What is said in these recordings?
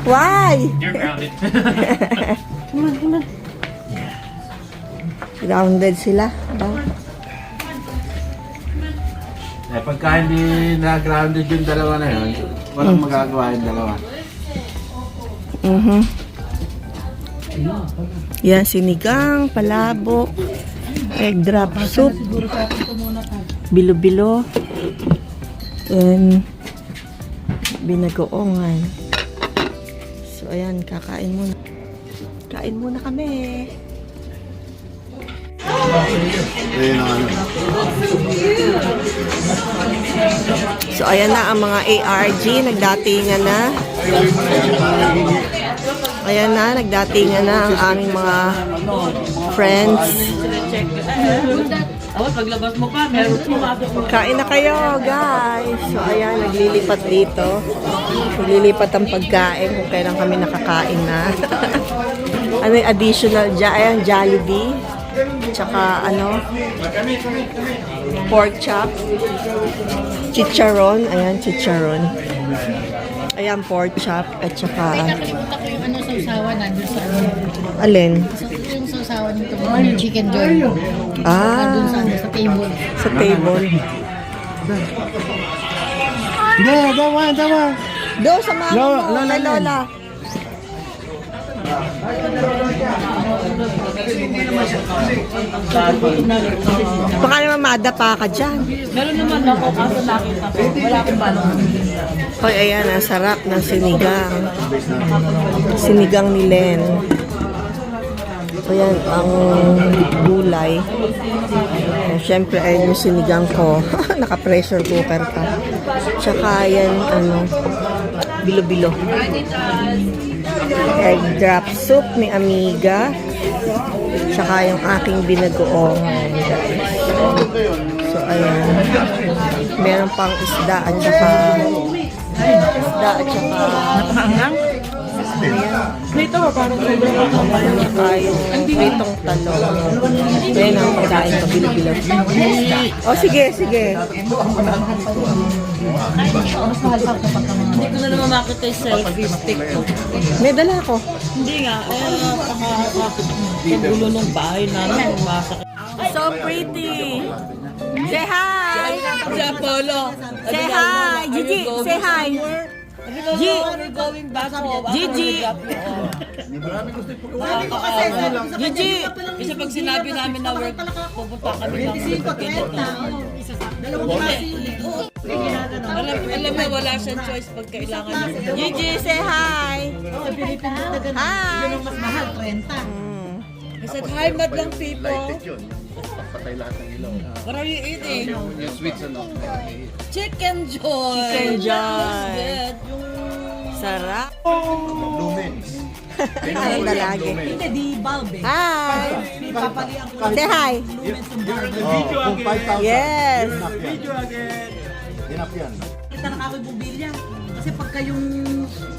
Why? You're grounded. Come on. Grounded sila. Oh. Pagka hindi na-grounded yung dalawa na yun, walang magagawa yung dalawa. Yan, sinigang, palabok, egg drop soup, bilo-bilo, and binagoongan. So, ayan, kakain muna. Kain muna kami. So, ayan na ang mga ARG, nagdatingan na. Ayan na, nagdatingan na ang aming mga friends. Paglabas mo pa, meron Kain na kayo, guys. So, ayan, naglilipat dito. Naglilipat ang pagkain kung kailan kami nakakain na. Ano yung additional dyan? Ayan, Jollibee. Tsaka, ano, pork chop. Chicharon. Ayan, chicharon. Ayan, pork chop. At tsaka, Nakalimutan ko yung ano sausawan nandun sa ano. alin? Yung sausawan nito, yung chicken joy. Nandun sa, ano, sa table. Sa table. Hindi, tama. Do, sa mama mo, kay Lola. Baka naman madapa ka dyan. Meron naman ako, kaso nakita ko. Wala akong balong. Hoy, ayan, ang sarap ng sinigang. Sinigang ni Len. Ayan, ang gulay. Siyempre, ayun yung sinigang ko. Naka-pressure cooker pa. Tsaka, ayan, ano, bilo-bilo. Egg drop soup ni Amiga. Tsaka yung aking binagoongan. So, ayan. Meron pang isda at tsaka Napakaangang? Dito, parang tsaka yung pritong talong. Ayan ang pagkain ko, bilo-bilo. Oh, sige. Hindi ko na naman makita yung selfie stick ko. May dala ako. Hindi nga, paggulo ng bahay namin, masakit. So pretty. Say hi. Si Apollo. Say hi. Gigi, say hi. G. We're going back home. Gigi. Gigi. Kasi pag sinabi namin na work, pupunta kami ng alam mo, wala siyang choice pag kailangan niya. Gigi, say hi. Hi. Mas mahal, 30. I said, hi, madlang people. What are you eating? Chicken joy. Chicken joy. Good. Sarap. Ang dalagi. Hindi, di bulb eh. Hi. Papalian ko Say hi. lumens ng bulb. Kung 5,000, Yes. enough yan. Kita na ako yung bubilya. Kasi pagka yung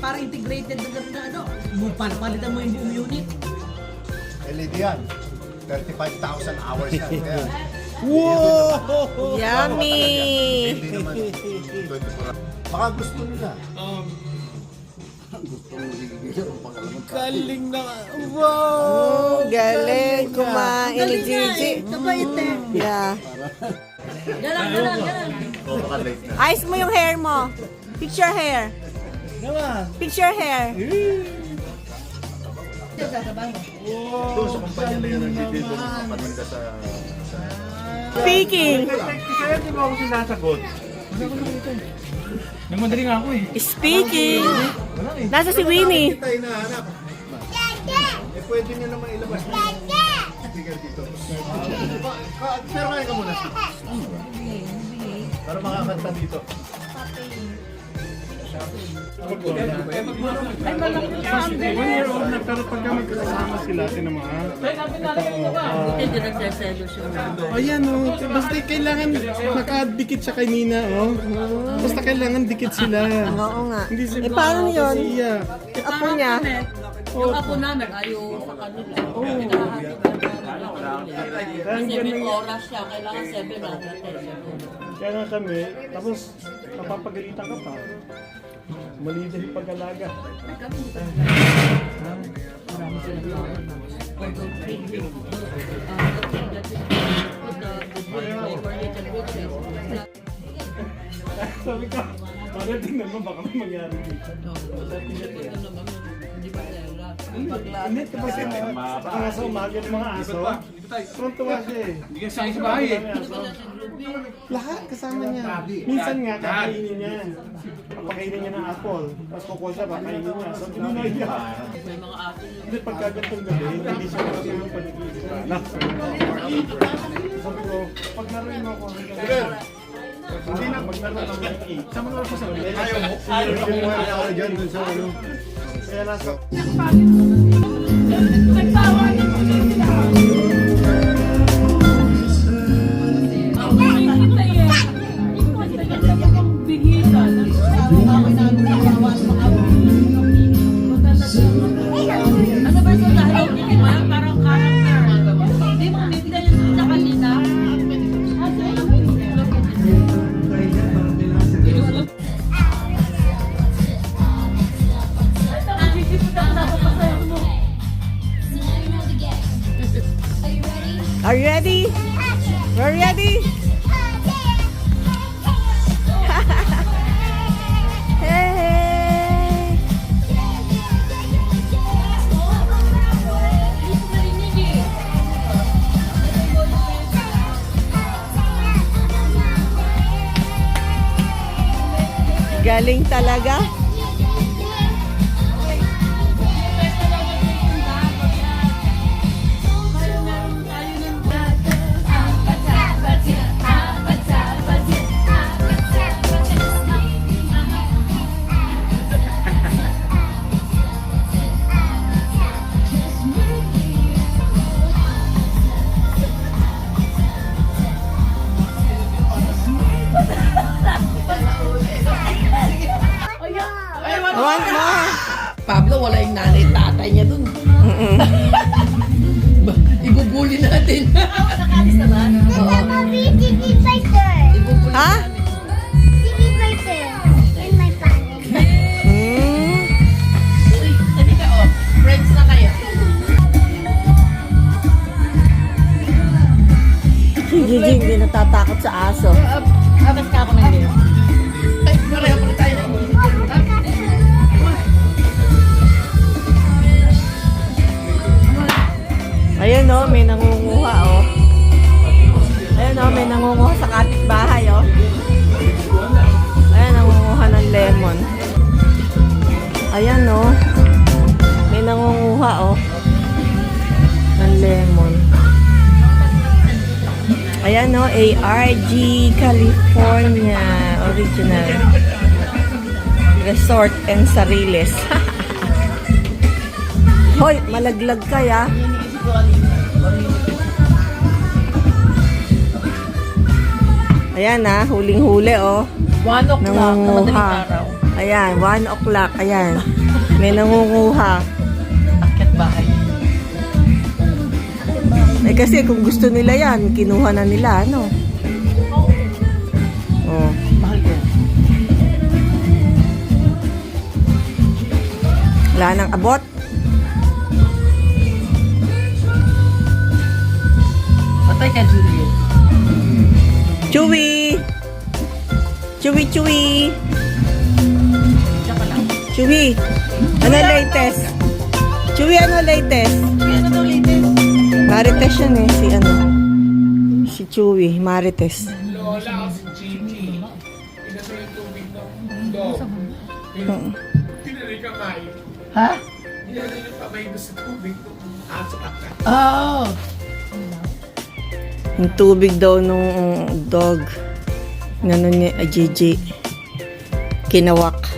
parang integrated na gano'n na ano, palitan mo yung buong unit. LED yan. 35,000 hours yan. Kaya, Yummy. hindi naman 24. Baka gusto nila. Galing na. Oh, galing. Kumain ni Gigi. Kabait eh. Yeah. Galang. Ayos mo yung hair mo. Picture hair. Picture hair. Doon sa kumpanya na yun, nandito kapatid ka sa... Speaking. Kaya di mo ako sinasagot. Nagmadali nga ako eh. Speaking. Nasa si Winnie. Kita hinahanap. Eh, pwede nyo naman ilabas. Sticker dito. Pero kaya ka muna. Para makakanta dito. Pero pagka magkasama sila, tinamahan. Hindi nagsaselo siya. Ayan oh, basta kailangan nakadikit siya kay Nina oh. Basta kailangan dikit sila. Oo nga. Hindi Eh, paano yun? Iya. Yung apo niya. Yung apo namin, ayaw sa kanila. Kasi may oras siya, kailangan 7 na. Kaya nga kami, tapos napapagalitan ka pa. Mali din yung pag-alaga. Sabi ko, bakit tingnan mo baka may mangyari dito. Hindi, kasi mga sa umaga yung mga aso. Tuwan-tuwa siya eh. Hindi ka sa bahay eh. Lahat kasama niya. Minsan nga, kakainin niya. Papakainin niya ng apple. Tapos kukuha siya, pakainin niya. Sabi ko na iya. May mga atin. Hindi, pagkagantong gabi, hindi siya kasi yung paligid. Sabi ko, pag naroon mo ako hanggang... Hindi na, pag naroon ako hanggang 8. Sama nga ako sa ulit. Ayaw mo. Kumuha na ako dyan dun sa ano. Kaya nasa... Ano ba sa dahil? Parang character. Hindi mo bibigyan yung sa kanina. Are you ready? We're ready? Hey! Galing talaga. One more. Pablo, wala yung nanay, tatay niya dun. Ibubuli natin. Nakalis naman? Mommy, TV right there. Ha? TV right there. In my pocket. Hindi ka, oh. Friends na kayo. Si Gigi hindi natatakot sa aso. Abas ka ako na yun. Ay, pareho pala tayo na yun. Ayan o, may nangunguha o. Ayan o, may nangunguha sa kapitbahay o. Ayan, nangunguha ng lemon. Ayan o, may nangunguha o. Ng lemon. Ayan o, ARG California Original Resort and Sariles. Hoy, malaglag kaya. Ayan na, huling-huli oh. 1 o'clock, Nangunguha. madaling araw. Ayan, 1 o'clock. Ayan. May nangunguha. Akit bahay. Eh kasi kung gusto nila yan, kinuha na nila, ano? Oh. Mahal ko. Wala nang abot. Patay ka, Juliet. Chewy! Chewy, chewy! Tsaka lang. Chewy! Ano latest? Chewy, ano latest? Ano daw latest? Marites yan eh, si ano? Si Chewy, Marites. Ha? Oh! Yung tubig daw nung dog. Ano niya, Gigi. Kinawak.